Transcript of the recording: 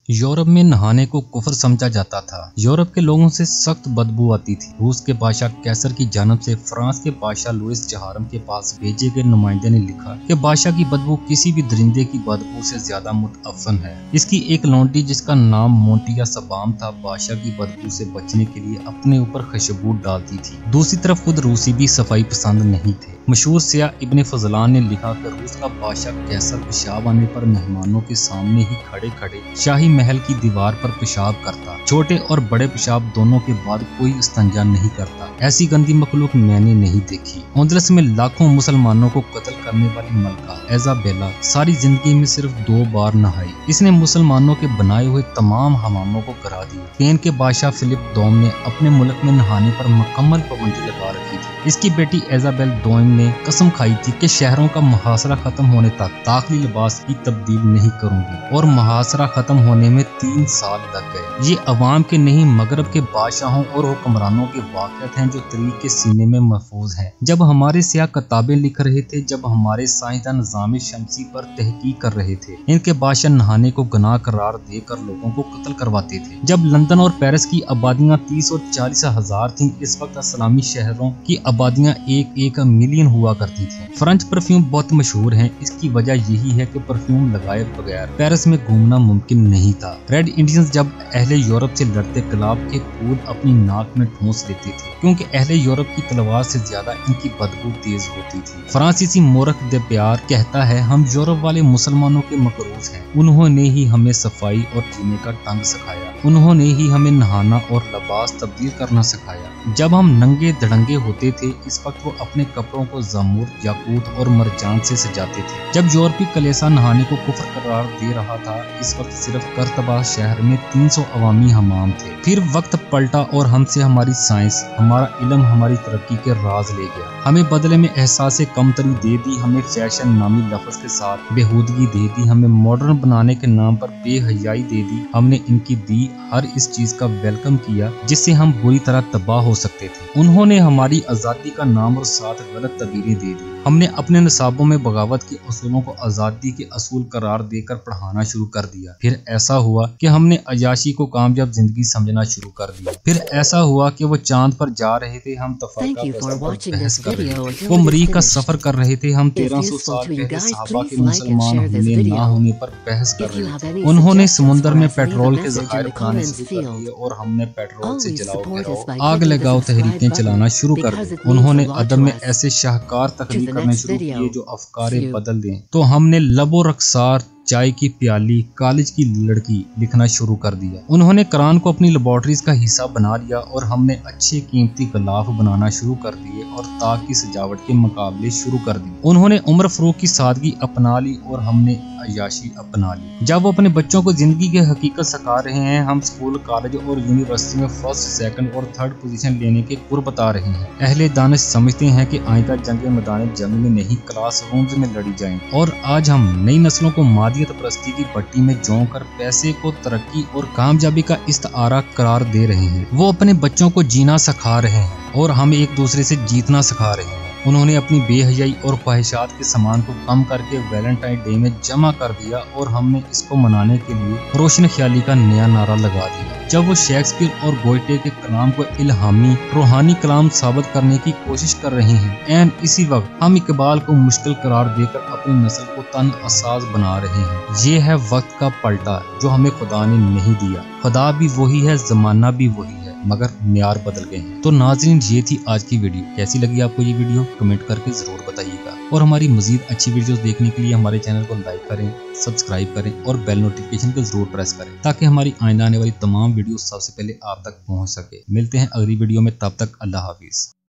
Europe में नहाने को कुफ्र समझा जाता था। यूरोप के लोगों से सख्त बदबू आती थी। रूस के बादशाह कैसर की जानब से फ्रांस के बादशाह लुइस चहारम के पास भेजे गए नुमाइंदे ने लिखा कि बादशाह की बदबू किसी भी दरिंदे की बदबू से ज्यादा मुतअफ़न है। इसकी एक लौंडी जिसका नाम मोंटिया सबाम था, बादशाह की बदबू से बचने के लिए अपने ऊपर खुशबू डालती थी। दूसरी तरफ खुद रूसी भी सफाई पसंद नहीं थे। मशहूर सियाह इब्ने फजलान ने लिखा कि रूस का बादशाह कैसर पेशाब आने पर मेहमानों के सामने ही खड़े खड़े शाही महल की दीवार पर पेशाब करता। छोटे और बड़े पेशाब दोनों के बाद कोई इस्तंजा नहीं करता। ऐसी गंदी मखलूक मैंने नहीं देखी। ओंदलस में लाखों मुसलमानों को कत्ल करने वाली मलका इजाबेला सारी जिंदगी में सिर्फ 2 बार नहाई। इसने मुसलमानों के बनाए हुए तमाम हमामों को गिरा दिया। स्पेन के बादशाह फिलिप दोम ने अपने मुल्क में नहाने पर मुकम्मल पाबंदी लगा रखी थी। इसकी बेटी इजाबेल दोम ने कसम खाई थी कि शहरों का मुहासरा खत्म होने तक दाखिली लिबास की तब्दील नहीं करूंगी, और मुहासरा खत्म होने में 3 साल लग गए। ये अवाम के नहीं मगरब के बादशाहों और हुक्मरानों के वाक़ियात हैं जो तरीक के सीने में महफूज हैं। जब हमारे सियाह किताबें लिख रहे थे, जब हमारे साइंसदान निज़ाम शमसी पर तहकीक कर रहे थे, इनके बादशाह नहाने को गुनाह करार देकर लोगों को कत्ल करवाते थे। जब लंदन और पेरिस की आबादियां 30 और 40 हजार थी, इस वक्त इस्लामी शहरों की आबादियां 1-1 मिलियन हुआ करती थी। फ्रेंच परफ्यूम बहुत मशहूर हैं। इसकी वजह यही है कि परफ्यूम लगाए बगैर पेरिस में घूमना मुमकिन नहीं था। रेड इंडियंस जब अहले यूरोप से लड़ते गुलाब के फूल अपनी नाक में ठूंस लेते थे, क्योंकि अहले यूरोप की तलवार से ज्यादा इनकी बदबू तेज होती थी। फ्रांसीसी मोरख दे प्यार कहता है, हम यूरोप वाले मुसलमानों के मकरूज हैं। उन्होंने ही हमें सफाई और जीने का ढंग सिखाया। उन्होंने ही हमें नहाना और लिबास तब्दील करना सिखाया। जब हम नंगे धड़ंगे होते थे, इस वक्त वो अपने कपड़ों को जमूर, याकूत और मरजान से सजाते थे। जब यूरोपी कलेसा नहाने को कुफ्र करार दे रहा था, इस वक्त सिर्फ करतबा शहर में 300 अवामी हमाम थे। फिर वक्त पलटा और हमसे हमारी साइंस, हमारा इल्म हमारी तरक्की के राज ले गया। हमें बदले में एहसास कमतरी दे दी। हमें फैशन नामी लफ्ज के साथ बेहूदगी दे दी। हमें मॉडर्न बनाने के नाम पर बेहयाई दे दी। हमने इनकी दी हर इस चीज का वेलकम किया जिससे हम बुरी तरह तबाह हो सकते थे। उन्होंने हमारी आजादी का नाम और साथ गलत तबीरें दे दी। हमने अपने निसाबों में बगावत के असूलों को आजादी के असूल करार देकर पढ़ाना शुरू कर दिया। फिर ऐसा हुआ कि हमने अयाशी को कामयाब जिंदगी समझना शुरू कर दिया। फिर ऐसा हुआ कि वो चांद पर जा रहे थे, हम तफरका पर बहस कर रहे थे। वो मरीख का सफर कर रहे थे, हम 1300 साल पहले सहाबा के मुसलमान होने ना होने पर बहस कर रहे थे। उन्होंने समुद्र में पेट्रोल के ज़खायर बनाने शुरू कर दिए और हमने पेट्रोल से जलाओ आग लगाओ तहरीकें चलाना शुरू कर दी। उन्होंने अदब में ऐसे शाहकार तकरीर करने शुरू किए जो अफकारे बदल दें, तो हमने लबो रक्सार, चाय की प्याली, कॉलेज की लड़की लिखना शुरू कर दिया। उन्होंने कुरान को अपनी लेबोरेटरीज का हिस्सा बना लिया और हमने अच्छे कीमती गलाफ बनाना शुरू कर दिए और ताक की सजावट के मुकाबले शुरू कर दिए। उन्होंने उमर फरूक की सादगी अपना ली और हमने अयाशी अपना ली। जब वो अपने बच्चों को जिंदगी की हकीकत सिखा रहे हैं, हम स्कूल, कॉलेज और यूनिवर्सिटी में 1st, 2nd और 3rd पोजीशन लेने के गुर बता रहे हैं। अहले दानिश समझते हैं कि आइंदा जंग मैदान जंग में नहीं, क्लास रूम्स में लड़ी जाएं। और आज हम नई नस्लों को मादियत परस्ती की पट्टी में जों कर पैसे को तरक्की और कामयाबी का इस्तारा करार दे रहे हैं। वो अपने बच्चों को जीना सिखा रहे हैं और हम एक दूसरे से जीतना सिखा रहे हैं। उन्होंने अपनी बेहयाई और ख्वाहिशात के सामान को कम करके वैलेंटाइन डे में जमा कर दिया और हमने इसको मनाने के लिए रोशन ख्याली का नया नारा लगा दिया। जब वो शेक्सपियर और गोयटे के कलाम को इल्हामी रूहानी कलाम साबित करने की कोशिश कर रहे हैं, एंड इसी वक्त हम इकबाल को मुश्किल करार देकर अपनी नस्ल को तन असाज बना रहे हैं। ये है वक्त का पलटा जो हमें खुदा ने नहीं दिया। खुदा भी वही है, जमाना भी वही है, मगर म्यार बदल गए हैं। तो नाज़रीन, ये थी आज की वीडियो। कैसी लगी आपको ये वीडियो कमेंट करके जरूर बताइएगा। और हमारी मजीद अच्छी वीडियोस देखने के लिए हमारे चैनल को लाइक करें, सब्सक्राइब करें और बेल नोटिफिकेशन को जरूर प्रेस करें ताकि हमारी आइंदा आने वाली तमाम वीडियो सबसे पहले आप तक पहुंच सके। मिलते हैं अगली वीडियो में, तब तक अल्लाह हाफिज।